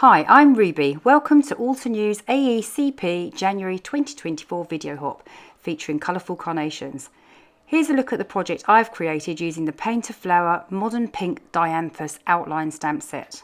Hi, I'm Ruby. Welcome to Altenew's AECP January 2024 video hop featuring colourful carnations. Here's a look at the project I've created using the Paint a Flower Modern Pink Dianthus outline stamp set.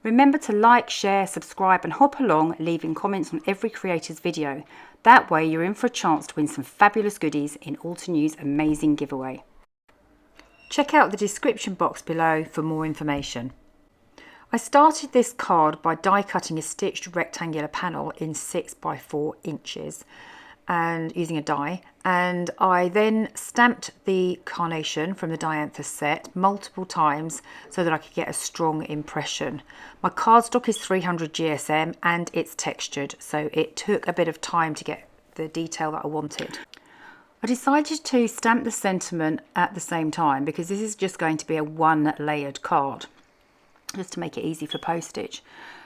Remember to like, share, subscribe and hop along, leaving comments on every creator's video. That way you're in for a chance to win some fabulous goodies in Altenew's amazing giveaway. Check out the description box below for more information. I started this card by die cutting a stitched rectangular panel in 6 by 4 inches and using a die, and I then stamped the carnation from the Dianthus set multiple times so that I could get a strong impression. My cardstock is 300 GSM and it's textured, so it took a bit of time to get the detail that I wanted. I decided to stamp the sentiment at the same time because this is just going to be a one layered card, just to make it easy for postage.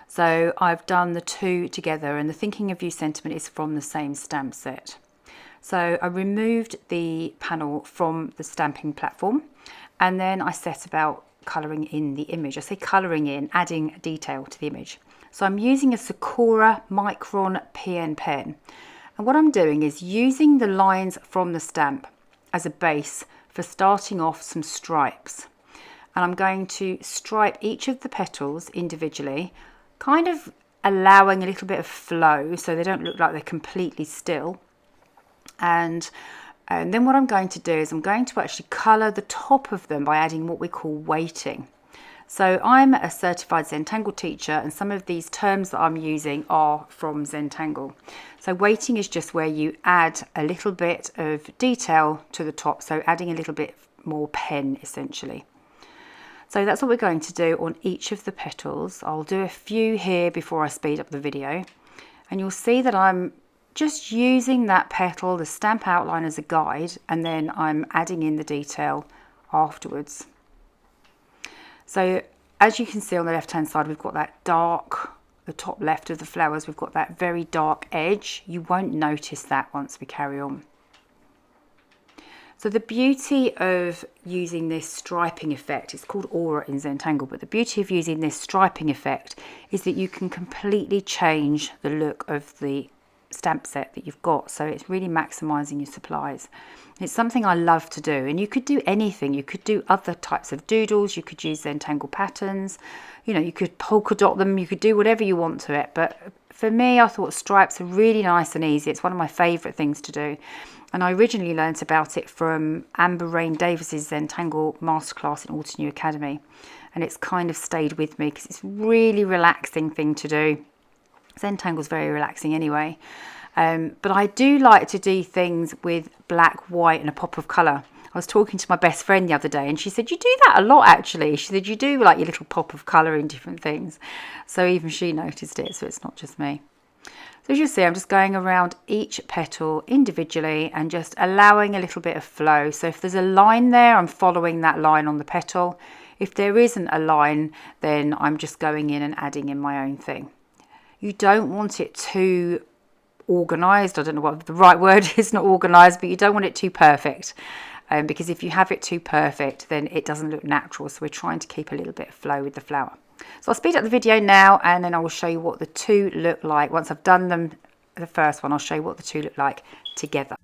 So I've done the two together, and the Thinking of You sentiment is from the same stamp set. So I removed the panel from the stamping platform and then I set about colouring in the image. I say colouring in, adding detail to the image. So I'm using a Sakura Micron PN pen, and what I'm doing is using the lines from the stamp as a base for starting off some stripes. And I'm going to stripe each of the petals individually, kind of allowing a little bit of flow so they don't look like they're completely still. And then what I'm going to do is I'm going to actually colour the top of them by adding what we call weighting. So I'm a certified Zentangle teacher, and some of these terms that I'm using are from Zentangle. So weighting is just where you add a little bit of detail to the top, so adding a little bit more pen essentially. So that's what we're going to do on each of the petals. I'll do a few here before I speed up the video, and you'll see that I'm just using that petal, the stamp outline, as a guide, and then I'm adding in the detail afterwards. So as you can see on the left hand side, we've got that dark, the top left of the flowers, we've got that very dark edge. You won't notice that once we carry on. So the beauty of using this striping effect, it's called aura in Zentangle, but the beauty of using this striping effect is that you can completely change the look of the stamp set that you've got. So it's really maximising your supplies. It's something I love to do, and you could do anything. You could do other types of doodles, you could use Zentangle patterns, you know, you could polka dot them, you could do whatever you want to it. But for me, I thought stripes are really nice and easy. It's one of my favourite things to do. And I originally learnt about it from Amber Rain Davis's Zentangle masterclass in Altenew Academy. And it's kind of stayed with me because it's a really relaxing thing to do. Zentangle's very relaxing anyway. But I do like to do things with black, white and a pop of colour. I was talking to my best friend the other day and she said, you do that a lot actually. She said, you do like your little pop of colour in different things. So even she noticed it, so it's not just me. So as you see, I'm just going around each petal individually and just allowing a little bit of flow. So if there's a line there, I'm following that line on the petal. If there isn't a line, then I'm just going in and adding in my own thing. You don't want it too organised. I don't know what the right word is, not organised, but you don't want it too perfect. Because if you have it too perfect, then it doesn't look natural. So we're trying to keep a little bit of flow with the flower. So I'll speed up the video now, and then I will show you what the two look like. Once I've done them, the first one, I'll show you what the two look like together.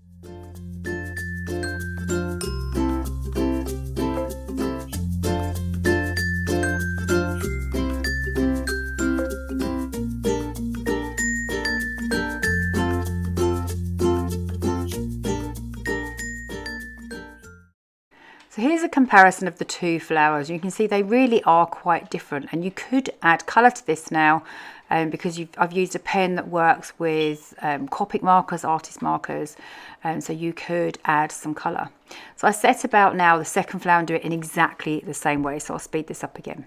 So here's a comparison of the two flowers. You can see they really are quite different, and you could add colour to this now because I've used a pen that works with Copic markers, artist markers, so you could add some colour. So I set about now the second flower and do it in exactly the same way, so I'll speed this up again.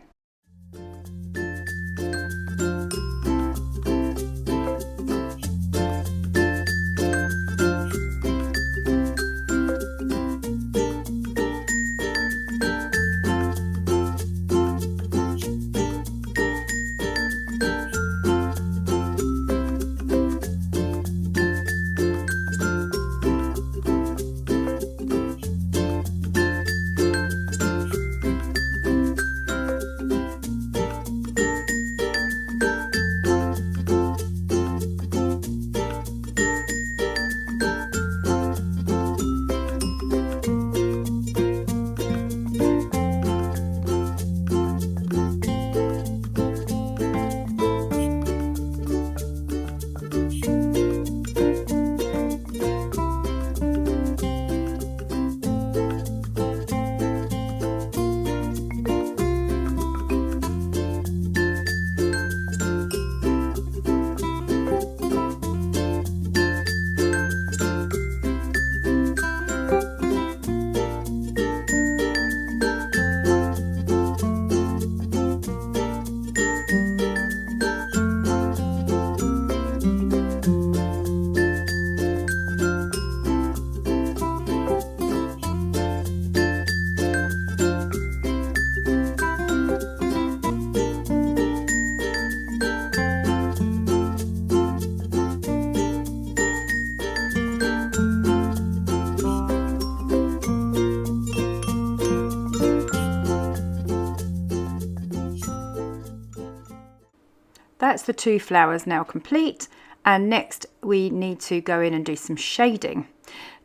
that's the 2 flowers now complete, and next we need to go in and do some shading.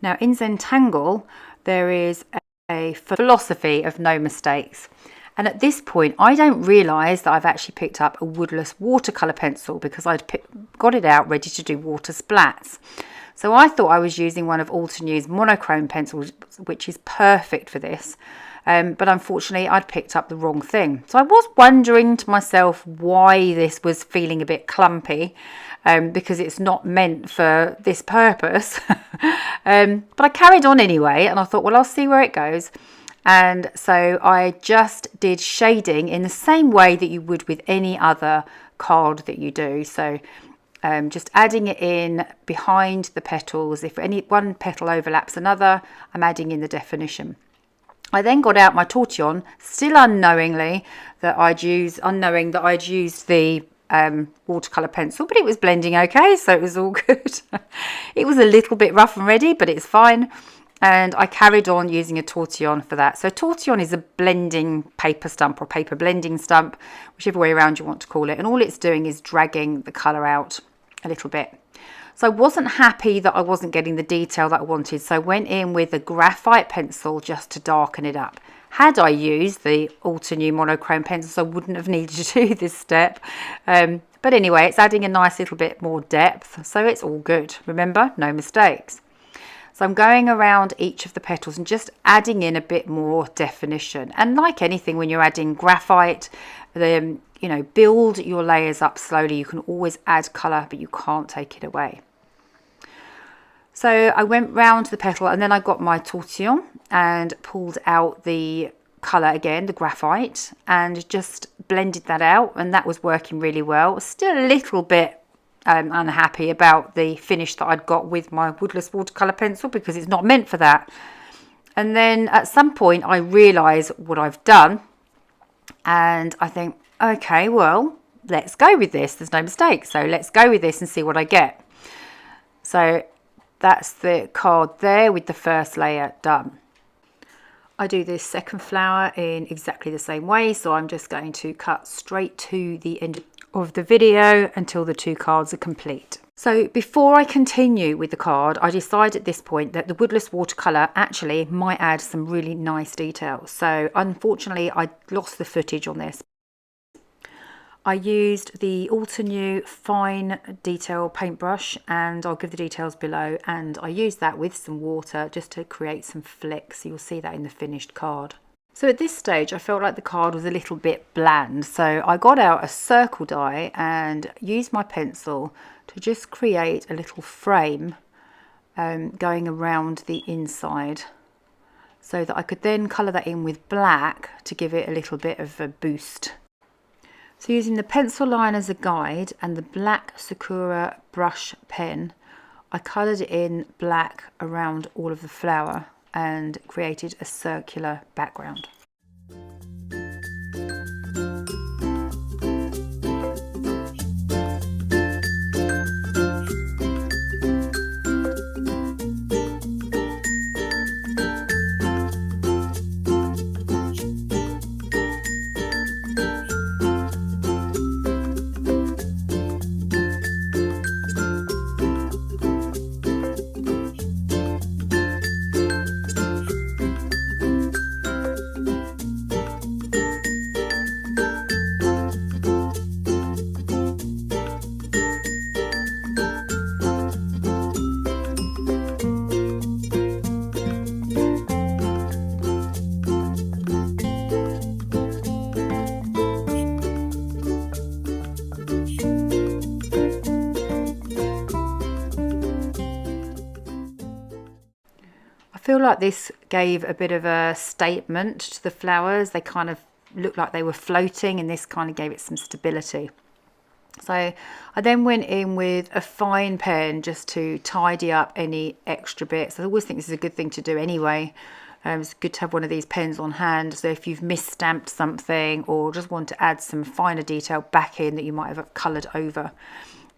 Now in Zentangle there is a philosophy of no mistakes, and at this point I don't realise that I've actually picked up a woodless watercolour pencil because I'd got it out ready to do water splats. So I thought I was using one of Altenew's monochrome pencils, which is perfect for this. But unfortunately I'd picked up the wrong thing. So I was wondering to myself why this was feeling a bit clumpy, because it's not meant for this purpose. But I carried on anyway, and I thought, well, I'll see where it goes. And so I just did shading in the same way that you would with any other card that you do. So just adding it in behind the petals. If any one petal overlaps another, I'm adding in the definition. I then got out my tortillon, still unknowing that I'd used the watercolour pencil, but it was blending okay, so it was all good. It was a little bit rough and ready, but it's fine. And I carried on using a tortillon for that. So tortillon is a blending paper stump or paper blending stump, whichever way around you want to call it. And all it's doing is dragging the colour out a little bit. So I wasn't happy that I wasn't getting the detail that I wanted, so I went in with a graphite pencil just to darken it up. Had I used the Altenew monochrome pencils, I wouldn't have needed to do this step. But anyway, it's adding a nice little bit more depth, so it's all good. Remember, no mistakes. So I'm going around each of the petals and just adding in a bit more definition. And like anything, when you're adding graphite, build your layers up slowly. You can always add colour, but you can't take it away. So I went round the petal, and then I got my tortillon and pulled out the colour again, the graphite, and just blended that out, and that was working really well. Still a little bit unhappy about the finish that I'd got with my woodless watercolour pencil because it's not meant for that. And then at some point I realise what I've done, and I think, okay, well, let's go with this. There's no mistake, so let's go with this and see what I get. So that's the card there with the first layer done. I do this second flower in exactly the same way, so I'm just going to cut straight to the end of the video until the 2 cards are complete. So before I continue with the card, I decide at this point that the woodless watercolour actually might add some really nice details. So unfortunately I lost the footage on this. I used the Altenew fine detail paintbrush, and I'll give the details below, and I used that with some water just to create some flicks. You'll see that in the finished card. So at this stage I felt like the card was a little bit bland, so I got out a circle die and used my pencil to just create a little frame going around the inside, so that I could then colour that in with black to give it a little bit of a boost. So using the pencil line as a guide and the black Sakura brush pen, I coloured in black around all of the flower and created a circular background. I feel like this gave a bit of a statement to the flowers. They kind of looked like they were floating, and this kind of gave it some stability. So I then went in with a fine pen just to tidy up any extra bits. I always think this is a good thing to do anyway. It's good to have one of these pens on hand, so if you've misstamped something or just want to add some finer detail back in that you might have coloured over,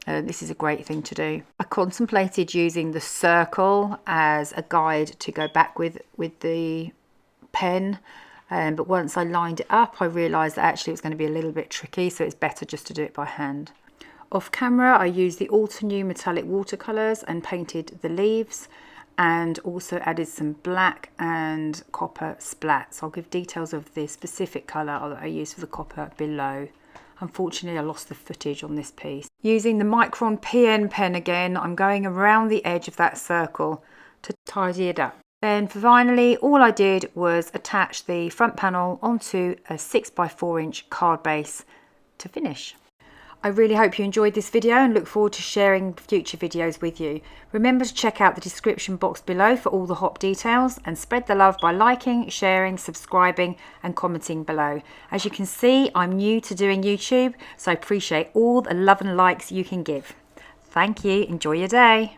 this is a great thing to do. I contemplated using the circle as a guide to go back with the pen, But once I lined it up, I realised that actually it was going to be a little bit tricky, so it's better just to do it by hand. Off camera, I used the Altenew metallic watercolours and painted the leaves, and also added some black and copper splats. I'll give details of the specific colour that I used for the copper below. Unfortunately, I lost the footage on this piece. Using the Micron PN pen again, I'm going around the edge of that circle to tidy it up. Then finally, all I did was attach the front panel onto a 6x4 inch card base to finish. I really hope you enjoyed this video and look forward to sharing future videos with you. Remember to check out the description box below for all the hop details, and spread the love by liking, sharing, subscribing and commenting below. As you can see, I'm new to doing YouTube, so I appreciate all the love and likes you can give. Thank you. Enjoy your day.